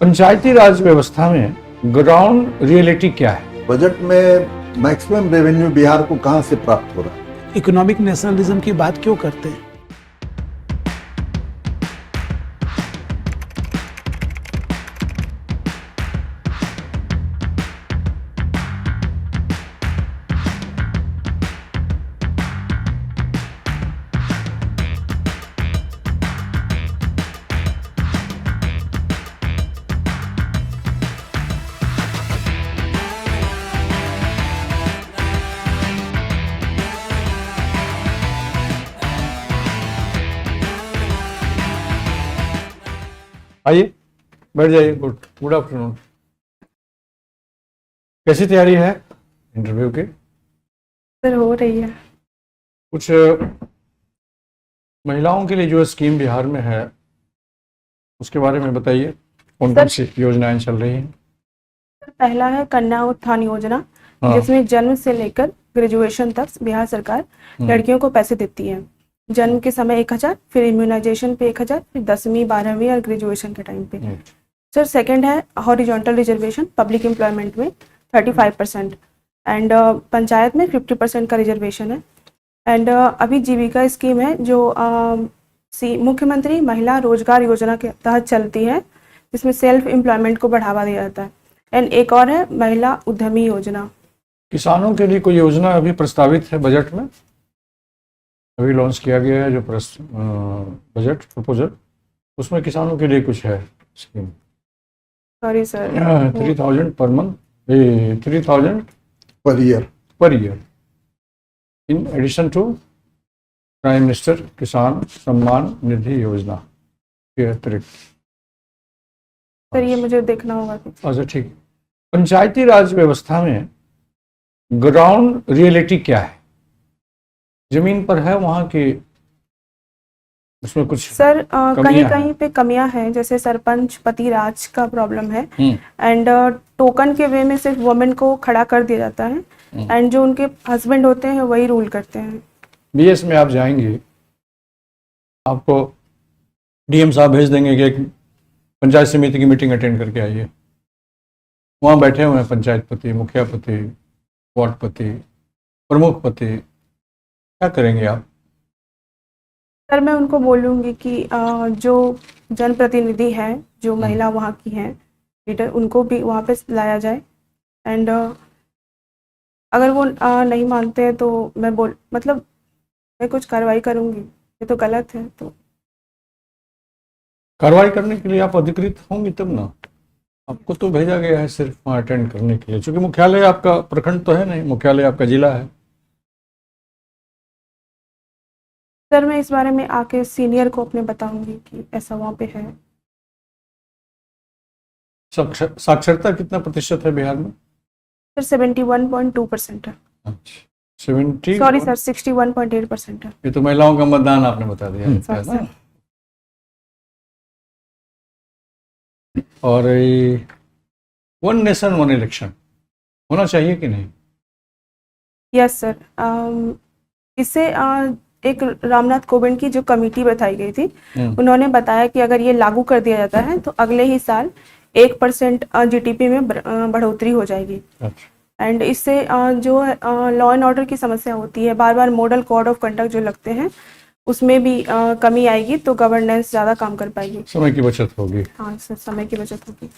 पंचायती राज व्यवस्था में ground reality क्या है? बजट में मैक्सिमम रेवेन्यू बिहार को कहां से प्राप्त हो रहा है? इकोनॉमिक नेशनलिज्म की बात क्यों करते हैं? आइए बैठ जाइए। Good afternoon. कैसी तैयारी है इंटरव्यू की? सर हो रही है। कुछ महिलाओं के लिए जो स्कीम बिहार में है उसके बारे में बताइए, कौन कौन सी योजनाएं चल रही हैं? पहला है कन्या उत्थान योजना, हाँ। जिसमें जन्म से लेकर ग्रेजुएशन तक बिहार सरकार लड़कियों को पैसे देती है। जन्म के समय 1000, फिर इम्यूनाइजेशन पे 1000, फिर 10वीं 12वीं और ग्रेजुएशन के टाइम पे। सर सेकंड है हॉरिजॉन्टल रिजर्वेशन पब्लिक एम्प्लॉयमेंट में 35% एंड पंचायत में 50% का रिजर्वेशन है। एंड अभी जीविका स्कीम है जो मुख्यमंत्री महिला रोजगार योजना के तहत चलती है, जिसमें सेल्फ एम्प्लॉयमेंट को बढ़ावा दिया जाता है। एंड एक और है महिला उद्यमी योजना। किसानों के लिए कोई योजना अभी प्रस्तावित है बजट में? अभी लॉन्च किया गया है जो बजट प्रपोजल, उसमें किसानों के लिए कुछ है स्कीम? सॉरी सर, 3000 पर month, 3000 per year in addition to prime minister Kisan Samman निधि योजना के अतिरिक्त। सर ये मुझे देखना होगा। अच्छा ठीक है। पंचायती राज व्यवस्था में ग्राउंड रियलिटी क्या है? जमीन पर है वहाँ की, उसमें कुछ सर कहीं कहीं पे कमियां हैं, जैसे सरपंच पति राज का प्रॉब्लम है। एंड टोकन के वे में सिर्फ वुमेन को खड़ा कर दिया जाता है एंड जो उनके हस्बैंड होते हैं वही रूल करते हैं। बीएस में आप जाएंगे, आपको डीएम साहब भेज देंगे कि एक पंचायत समिति की मीटिंग अटेंड करके आइए। वहाँ बैठे हुए हैं पंचायत पति, मुखिया पति, वार्ड पति, प्रमुख पति। क्या करेंगे आप? सर मैं उनको बोलूँगी कि जो जनप्रतिनिधि हैं, जो महिला वहाँ की हैं लीडर, उनको भी वहाँ पे लाया जाए। एंड अगर वो नहीं मानते हैं तो मैं कुछ कार्रवाई करूँगी। ये तो गलत है। तो कार्रवाई करने के लिए आप अधिकृत होंगी तब ना। आपको तो भेजा गया है सिर्फ वहाँ अटेंड करने के लिए, क्योंकि मुख्यालय आपका प्रखंड तो है नहीं, मुख्यालय आपका जिला है। सर मैं इस बारे में आके सीनियर को अपने बताऊंगी कि ऐसा वहाँ पे है। साक्षरता कितना प्रतिशत है बिहार में? सर 71.2% है। अच्छा, 70? सॉरी सर, 61.8% है। ये तो महिलाओं का मतदान आपने बता दिया है ना। और वन नेशन वन इलेक्शन होना चाहिए कि नहीं? यस सर, इससे एक रामनाथ कोविंद की जो कमेटी बताई गई थी, उन्होंने बताया कि अगर ये लागू कर दिया जाता है तो अगले ही साल 1% जीडीपी में बढ़ोतरी हो जाएगी। एंड इससे जो लॉ एंड ऑर्डर की समस्या होती है, बार बार मॉडल कोड ऑफ कंडक्ट जो लगते हैं, उसमें भी कमी आएगी, तो गवर्नेंस ज़्यादा काम कर पाएगी। समय की बचत होगी। हाँ सर, समय की बचत होगी।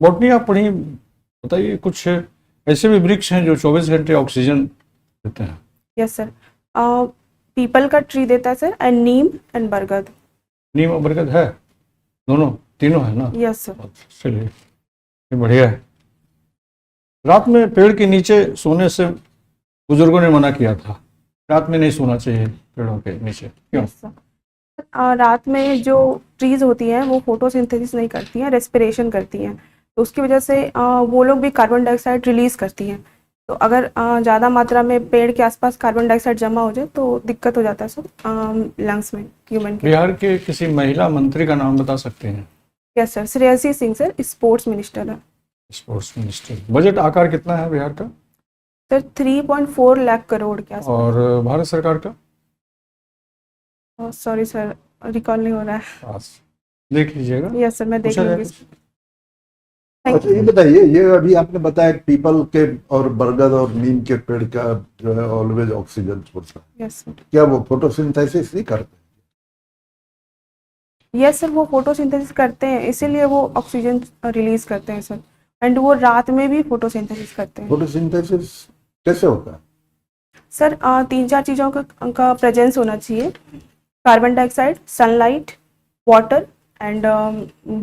बॉटनी आप पढ़ी, बताइए कुछ ऐसे भी वृक्ष हैं जो 24 घंटे ऑक्सीजन देते हैं? यस सर, पीपल का ट्री देता है सर, एंड नीम एंड बरगद। नीम और बरगद है, दोनों तीनों है ना? Yes sir. चलिए ये बढ़िया है। रात में पेड़ के नीचे सोने से बुजुर्गों ने मना किया था, रात में नहीं सोना चाहिए पेड़ों के नीचे, क्यों? यस सर, रात में जो ट्रीज होती हैं वो फोटोसिंथेसिस नहीं करती हैं, रेस्पिरेशन करती हैं, तो उसकी वजह से वो लोग भी कार्बन डाइऑक्साइड रिलीज करती हैं। तो अगर ज़्यादा मात्रा में पेड़ के आसपास कार्बन डाइऑक्साइड जमा हो जाए तो दिक्कत हो जाता है सर लंग्स में ह्यूमन के। बिहार के किसी महिला मंत्री का नाम बता सकते हैं? Yes sir, Shreyasi Singh sir, sports minister है। Sports minister. बजट आकार कितना है बिहार का? सर 3.4 लाख करोड़ के आसपास। और भारत सरकार का? सॉरी सर, रिकॉल नहीं हो रहा है। देख लीजिएगा। यस सर, मैं देख पूछा लूंगी। जाएगा। थैंक अच्छा ये बताइए, ये अभी आपने बताया पीपल के और बरगद और नीम के पेड़ का जो है ऑलवेज ऑक्सीजन सोर्स है, यू। Yes sir. क्या वो फोटोसिंथेसिस नहीं करते? यस सर, वो फोटोसिंथेसिस करते हैं, इसीलिए वो ऑक्सीजन रिलीज करते हैं सर। एंड वो रात में भी फोटोसिंथेसिस करते हैं। फोटोसिंथेसिस कैसे होता है? सर 3-4 चीज़ों का प्रेजेंस होना चाहिए। Carbon dioxide, sunlight, water and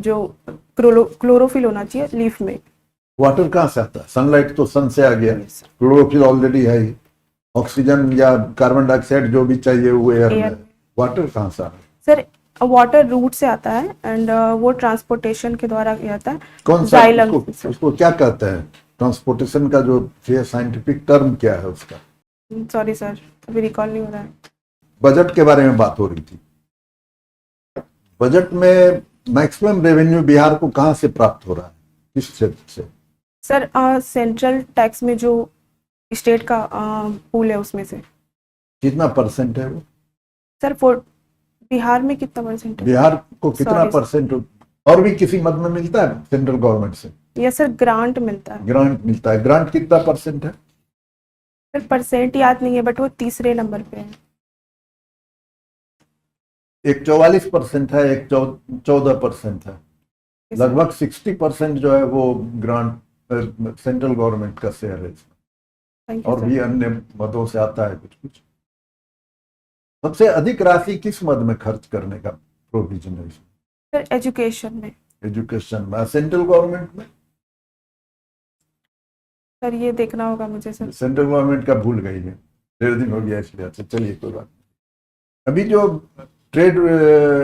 जो क्लोरोफिल होना चाहिए लीफ में। वाटर कहाँ से आता है? सनलाइट तो सन से आ गया, Yes, sir. क्लोरोफिल ऑलरेडी है ही, ऑक्सीजन या कार्बन डाइऑक्साइड जो भी चाहिए वो एयर Air. में, वाटर कहाँ से आ रहा है? सर वाटर रूट से आता है एंड वो ट्रांसपोर्टेशन के द्वारा किया जाता है। कौन सा Xylem, उसको क्या कहते हैं? ट्रांसपोर्टेशन का जो साइंटिफिक टर्म क्या है उसका? सॉरी सर, अभी रिकॉल नहीं हो रहा है। बजट के बारे में बात हो रही थी। बजट में मैक्सिमम रेवेन्यू बिहार को कहाँ से प्राप्त हो रहा है, किस क्षेत्र से? सर सेंट्रल टैक्स में जो स्टेट का पूल है उसमें से। कितना परसेंट है वो? सर बिहार में कितना परसेंट है? बिहार को कितना Sorry, परसेंट और भी किसी मद में मिलता है सेंट्रल गवर्नमेंट से? यस सर, ग्रांट मिलता है। ग्रांट मिलता है। ग्रांट कितना परसेंट है? सर परसेंट याद नहीं है, बट वो तीसरे नंबर पे है। एक 44% है, एक 14% है, Yes, sir. लगभग 60% जो है वो ग्रांट सेंट्रल गवर्नमेंट का शेयर है इसमें। Thank you, और sir. भी अन्य मदों से आता है कुछ कुछ। सबसे अधिक राशि किस मद में खर्च करने का प्रोविजन है इसमें? सर एजुकेशन में। एजुकेशन में। सेंट्रल गवर्नमेंट में? सर ये देखना होगा मुझे सर। सेंट्रल गवर्नमेंट का भूल गई है, 1.5 दिन हो गया इसलिए। अच्छा चलिए कोई बात नहीं। अभी जो ट्रेड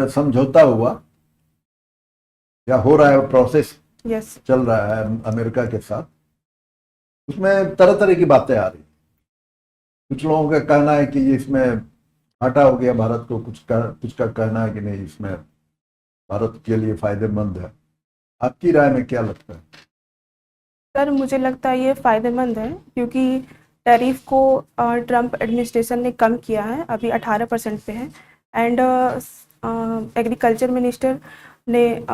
समझौता हुआ या हो रहा है, प्रोसेस यस। चल रहा है अमेरिका के साथ, उसमें तरह तरह की बातें आ रही। कुछ लोगों का कहना है कि ये इसमें घाटा हो गया भारत को, कुछ का कहना है कि नहीं इसमें भारत के लिए फायदेमंद है। आपकी राय में क्या लगता है? सर मुझे लगता है ये फ़ायदेमंद है, क्योंकि टैरिफ को ट्रम्प एडमिनिस्ट्रेशन ने कम किया है, अभी 18% पे है। एंड एग्रीकल्चर मिनिस्टर ने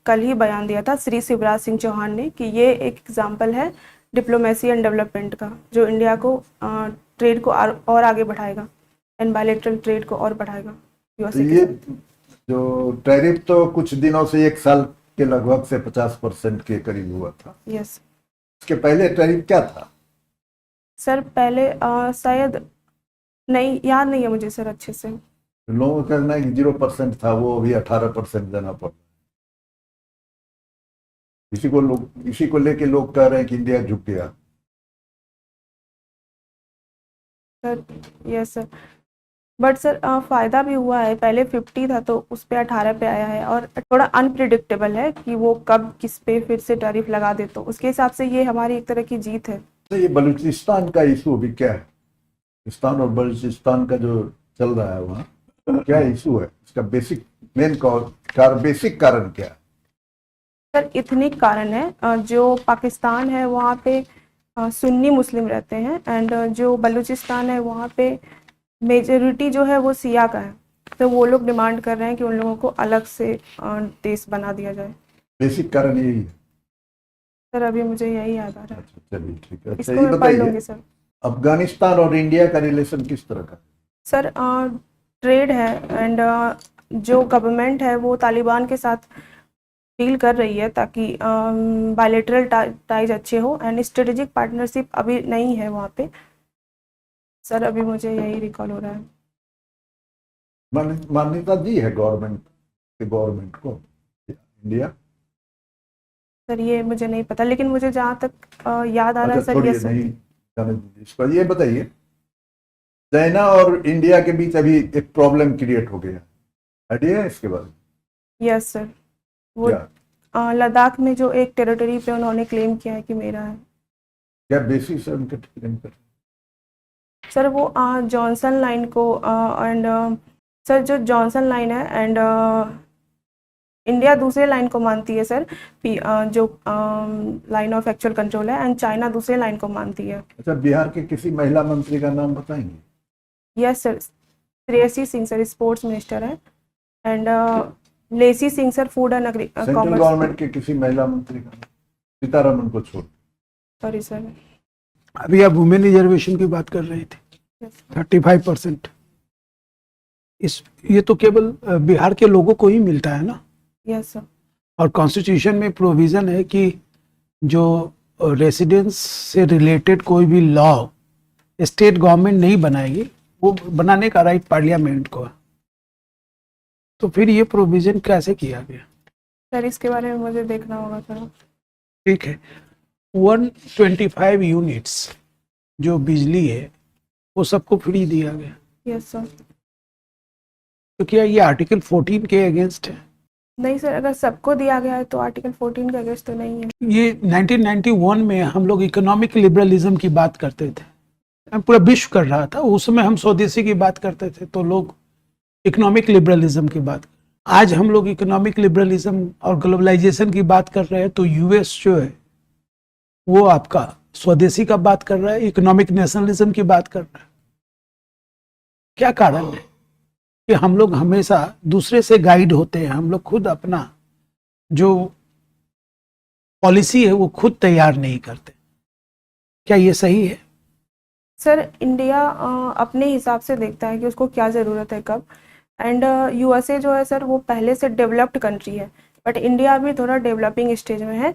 कल ही बयान दिया था, श्री शिवराज सिंह चौहान ने, कि ये एक एग्जाम्पल है डिप्लोमेसी एंड डेवलपमेंट का, जो इंडिया को ट्रेड को और आगे बढ़ाएगा एंड बायलैटरल ट्रेड को और बढ़ाएगा तो यूएसए के ये साथ। जो टैरिफ तो कुछ दिनों से, एक साल के लगभग से 50% के करीब हुआ था। यस। इसके पहले टैरिफ क्या था? सर पहले शायद नहीं, याद नहीं है मुझे सर अच्छे से। लोगों का कहना है कि 0% था, वो अभी 18% देना पड़ रहा है। इसी को लेके लोग कह रहे हैं कि इंडिया झुक गया। Sir yes sir, but sir फ़ायदा भी हुआ है। पहले 50 था तो उस पे 18 पे आया है, और थोड़ा अनप्रिडिक्टेबल है कि वो कब किस पे फिर से टैरिफ लगा दे, तो उसके हिसाब से ये हमारी एक तरह की जीत है। तो ये बलूचिस्तान का इशू अभी क्या है? पाकिस्तान और बलूचिस्तान का जो चल रहा है वहाँ, क्या इशू है? इसका बेसिक बेसिक कारण क्या है? सर इथनिक कारण है। जो पाकिस्तान है वहाँ पे सुन्नी मुस्लिम रहते हैं, एंड जो बलूचिस्तान है वहाँ पे मेजोरिटी जो है वो सिया का है। तो वो लोग डिमांड कर रहे हैं कि उन लोगों को अलग से देश बना दिया जाए। बेसिक कारण यही है। सर अभी मुझे यही याद आ रहा है। अच्छा चलिए ठीक है। अच्छा इसको ये मैं पढ़ लूँगी बताइए, सर। अफगानिस्तान और इंडिया का रिलेशन किस तरह का? सर ट्रेड है, एंड जो गवर्नमेंट है वो तालिबान के साथ डील कर रही है ताकि बायलैटरल टाइज अच्छे हो, एंड स्ट्रेटेजिक पार्टनरशिप अभी नहीं है वहाँ पे। सर अभी मुझे यही रिकॉल हो रहा है। मान्यता दी है गवर्नमेंट को इंडिया? सर ये मुझे नहीं पता, लेकिन मुझे जहाँ तक याद आ रहा है अच्छा सर, छोड़िए, ये नहीं जाने दीजिए इसको। ये बताइए, चाइना और इंडिया के बीच अभी एक प्रॉब्लम क्रिएट हो गया, आइडिया है इसके बारे में? यस सर, वो क्या लद्दाख में जो एक टेरिटरी पे उन्होंने क्लेम किया है कि मेरा है। क्या बेसिस है उनके क्लेम पर? सर वो जॉनसन लाइन को एंड सर जो जॉनसन लाइन है, एंड इंडिया दूसरे लाइन को मानती है सर, जो लाइन ऑफ एक्चुअल कंट्रोल है, एंड चाइना दूसरे लाइन को मानती है। अच्छा, बिहार के किसी महिला मंत्री का नाम बताएंगे? Yes sir, Shreyasi Singh sir sports minister है, and Lesi Singh sir, food and central commerce. Government के किसी महिला मंत्री का, सीतारमन को छोड़। Sorry sir. अभी आप वुमेन रिजर्वेशन की बात कर रही थी, 35%। ये तो केवल बिहार के लोगों को ही मिलता है ना। Yes sir. और कॉन्स्टिट्यूशन में प्रोविजन है कि जो रेसिडेंस से रिलेटेड कोई भी लॉ स्टेट गवर्नमेंट नहीं बनाएगी, वो बनाने का राइट पार्लियामेंट को है। तो फिर ये प्रोविजन कैसे किया गया? सर इसके बारे में मुझे देखना होगा थोड़ा। ठीक है, 125 यूनिट्स जो बिजली है वो सबको फ्री दिया गया। Yes sir. तो क्या ये आर्टिकल 14 के अगेंस्ट है? नहीं सर, अगर सबको दिया गया है तो आर्टिकल 14 के अगेंस्ट तो नहीं है। ये 1991 में हम लोग इकोनॉमिक लिबरलिज्म की बात करते थे, पूरा विश्व कर रहा था उस समय, हम स्वदेशी की बात करते थे तो लोग इकोनॉमिक लिबरलिज्म की बात। आज हम लोग इकोनॉमिक लिबरलिज्म और ग्लोबलाइजेशन की बात कर रहे हैं तो यूएस जो है वो आपका स्वदेशी का बात कर रहा है, इकोनॉमिक नेशनलिज्म की बात कर रहा है। क्या कारण है कि हम लोग हमेशा दूसरे से गाइड होते हैं, हम लोग खुद अपना जो पॉलिसी है वो खुद तैयार नहीं करते? क्या ये सही है? सर इंडिया अपने हिसाब से देखता है कि उसको क्या ज़रूरत है कब। एंड यूएसए जो है सर वो पहले से डेवलप्ड कंट्री है, बट इंडिया अभी थोड़ा डेवलपिंग स्टेज में है।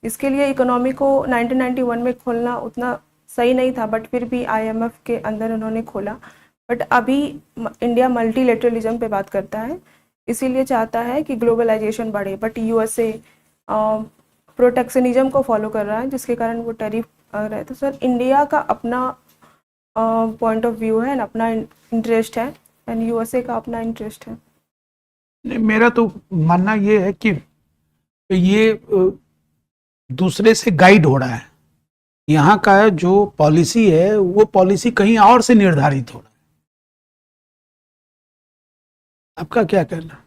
इसके लिए इकोनॉमी को 1991 में खोलना उतना सही नहीं था, बट फिर भी आईएमएफ के अंदर उन्होंने खोला। बट अभी इंडिया मल्टीलेटरलिज्म पे बात करता है, इसीलिए चाहता है कि ग्लोबलाइजेशन बढ़े। बट यूएसए प्रोटेक्शनिज्म को फॉलो कर रहा है, जिसके कारण वो टैरिफ रहे। तो सर इंडिया का अपना पॉइंट ऑफ व्यू है, अपना इंटरेस्ट है, एंड यूएसए का अपना इंटरेस्ट है। नहीं, मेरा तो मानना ये है कि ये दूसरे से गाइड हो रहा है। यहाँ का जो पॉलिसी है वो पॉलिसी कहीं और से निर्धारित हो रहा है। आपका क्या कहना?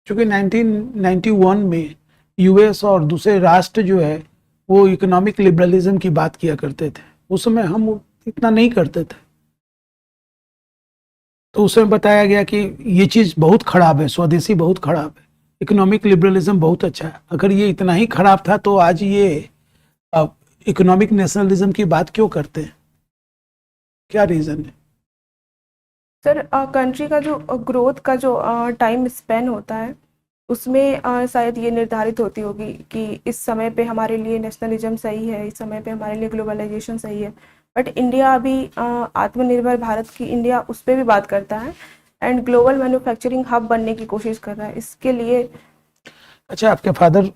क्योंकि 1991 में यूएस और दूसरे राष्ट्र जो है वो इकोनॉमिक लिबरलिज्म की बात किया करते थे, उस समय हम इतना नहीं करते थे। तो उस समय बताया गया कि ये चीज़ बहुत खराब है, स्वदेशी बहुत खराब है, इकोनॉमिक लिबरलिज्म बहुत अच्छा है। अगर ये इतना ही खराब था तो आज ये इकोनॉमिक नेशनलिज्म की बात क्यों करते हैं? क्या रीज़न है? सर कंट्री का जो ग्रोथ का जो टाइम स्पेन होता है उसमें शायद ये निर्धारित होती होगी कि इस समय पे हमारे लिए नेशनलिज्म सही है, इस समय पे हमारे लिए ग्लोबलाइजेशन सही है। बट इंडिया अभी आत्मनिर्भर भारत की इंडिया उस पर भी बात करता है एंड ग्लोबल मैन्युफैक्चरिंग हब बनने की कोशिश कर रहा है। इसके लिए अच्छा, आपके फादर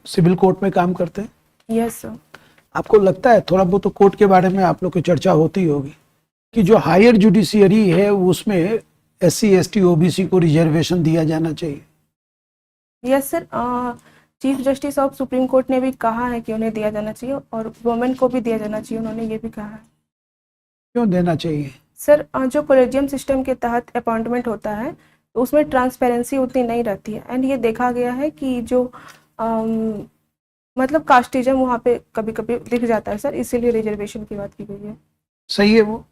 सिविल कोर्ट में काम करते हैं? Yes sir. आपको लगता है, थोड़ा बहुत तो कोर्ट के बारे में आप लोग की चर्चा होती होगी, कि जो हायर जुडिशियरी है उसमें SC ST OBC को रिजर्वेशन दिया जाना चाहिए? Yes sir, chief justice of supreme court ने भी कहा है कि उन्हें दिया जाना चाहिए और वुमेन को भी दिया जाना चाहिए, उन्होंने ये भी कहा है। क्यों देना चाहिए? सर जो कॉलेजियम सिस्टम के तहत अपॉइंटमेंट होता है तो उसमें ट्रांसपेरेंसी उतनी नहीं रहती है, एंड ये देखा गया है कि जो मतलब कास्टिज्म वहाँ पे कभी कभी दिख जाता है सर, इसीलिए रिजर्वेशन की बात की गई है। सही है, वो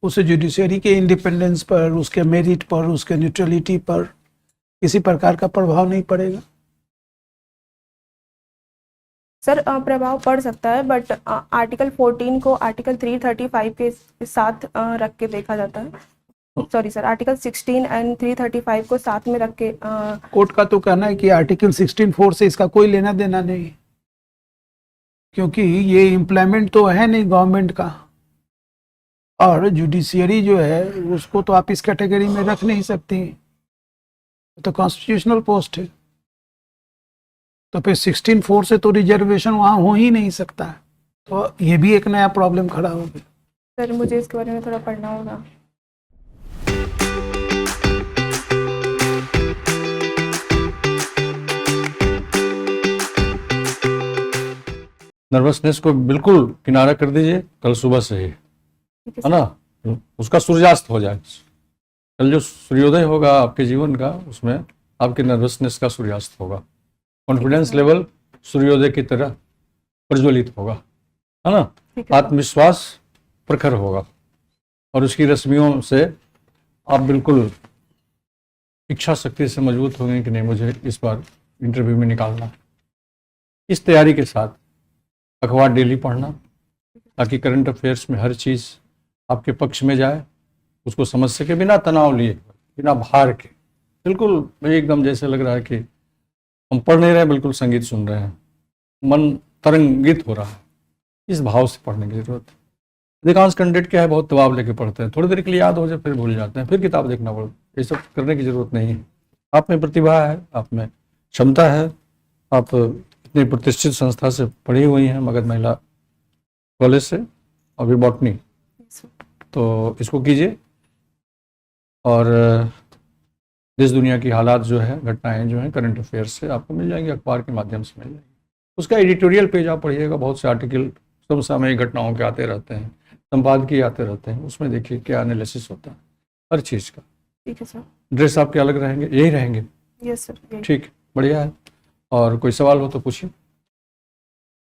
उसे जुडिशरी के इंडिपेंडेंस पर, उसके मेरिट पर, उसके न्यूट्रलिटी पर किसी प्रकार का प्रभाव नहीं पड़ेगा? सर प्रभाव पड़ सकता है, बट आर्टिकल 14 को आर्टिकल 335 के साथ रख के देखा जाता है। सॉरी सर, आर्टिकल 16 एंड 335 को साथ में रख के कोर्ट का तो कहना है कि आर्टिकल 16(4) से इसका कोई लेना देना नहीं, क्योंकि ये इम्प्लीमेंट तो है नहीं गवर्नमेंट का, और जुडिशियरी जो है उसको तो आप इस कैटेगरी में रख नहीं सकती, तो कॉन्स्टिट्यूशनल पोस्ट है। तो फिर 16(4) से तो रिजर्वेशन वहाँ हो ही नहीं सकता, तो ये भी एक नया प्रॉब्लम खड़ा हो गया। सर मुझे इसके बारे में थोड़ा पढ़ना होगा। नर्वसनेस को बिल्कुल किनारा कर दीजिए, कल सुबह से ही, ठीक है ना, उसका सूर्यास्त हो जाए। कल जो सूर्योदय होगा आपके जीवन का, उसमें आपके नर्वसनेस का सूर्यास्त होगा। कॉन्फिडेंस लेवल सूर्योदय की तरह प्रज्वलित होगा, है ना। आत्मविश्वास प्रखर होगा और उसकी रश्मियों से आप बिल्कुल इच्छा शक्ति से मजबूत हो गए कि नहीं मुझे इस बार इंटरव्यू में निकालना है। इस तैयारी के साथ अखबार डेली पढ़ना, ताकि करंट अफेयर्स में हर चीज़ आपके पक्ष में जाए, उसको समझ सके बिना तनाव लिए, बिना भार के। बिल्कुल भाई एकदम जैसे लग रहा है कि हम पढ़ नहीं रहे हैं, बिल्कुल संगीत सुन रहे हैं, मन तरंगित हो रहा है। इस भाव से पढ़ने की जरूरत है। अधिकांश कैंडिडेट क्या है, बहुत दबाव लेके पढ़ते हैं, थोड़ी देर के लिए याद हो जाए फिर भूल जाते हैं, फिर किताब देखना पड़ता है। ये सब करने की जरूरत नहीं है। आप में प्रतिभा है, आप में क्षमता है, आप इतनी प्रतिष्ठित संस्था से पढ़ी हुई हैं, मगध महिला कॉलेज से, अभी बॉटनी, तो इसको कीजिए और देश दुनिया की हालात जो है, घटनाएं जो हैं करंट अफेयर्स से आपको मिल जाएंगी, अखबार के माध्यम से मिल जाएंगी। उसका एडिटोरियल पेज आप पढ़िएगा, बहुत से आर्टिकल समसामयिक घटनाओं के आते रहते हैं, संपादकीय आते रहते हैं, उसमें देखिए क्या एनालिसिस होता है हर चीज़ का। ठीक है सर। ड्रेस आपके अलग रहेंगे, यही रहेंगे? Yes sir. ठीक, बढ़िया है। और कोई सवाल हो तो पूछिए।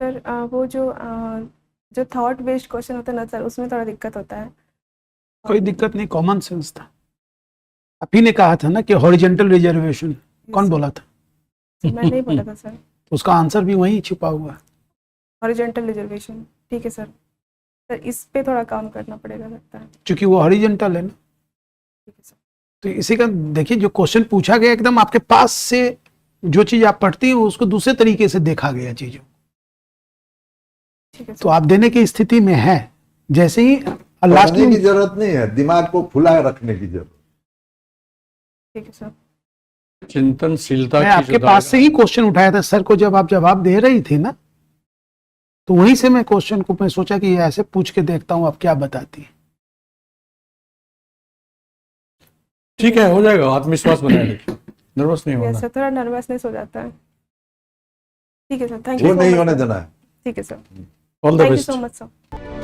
सर वो जो थॉट बेस्ड क्वेश्चन होता है ना सर, उसमें थोड़ा दिक्कत होता है। कोई दिक्कत नहीं, कॉमन सेंस था। आप ही ने कहा था ना कि हॉरिजॉन्टल रिजर्वेशन, कौन बोला था? मैं नहीं बोला था सर। उसका आंसर भी वहीं छुपा हुआ है। हॉरिजॉन्टल रिजर्वेशन, ठीक है सर। सर इस पे थोड़ा काम करना पड़ेगा लगता है। क्योंकि वो हॉरिजॉन्टल है ना, ठीक है सर। तो इसी का देखिए, जो क्वेश्चन पूछा गया एकदम आपके पास से, जो चीज आप पढ़ती हैं उसको दूसरे तरीके से देखा गया चीजों। ठीक है तो सर। आप देने की स्थिति में है। जैसे ही लास्ट पढ़ने की में, जरूरत नहीं है, दिमाग को खुला रखने की जरूरत। ठीक है सर। चिंतनशीलता मैं की आपके जो पास से ही क्वेश्चन उठाया था सर को, जब आप जवाब दे रही थी ना, तो वहीं से मैं क्वेश्चन को मैं सोचा कि ये ऐसे पूछ के देखता हूँ आप क्या बताती है। ठीक है, हो जाएगा। आत्मविश्वास बनाए रखिए, नर्वस नहीं होना। यस सर, थोड़ा नर्वसनेस हो जाता है। ठीक है सर, थैंक यू वो सो नहीं मच होने सर। देना है। ठीक है sir, all the thank you best. So much sir.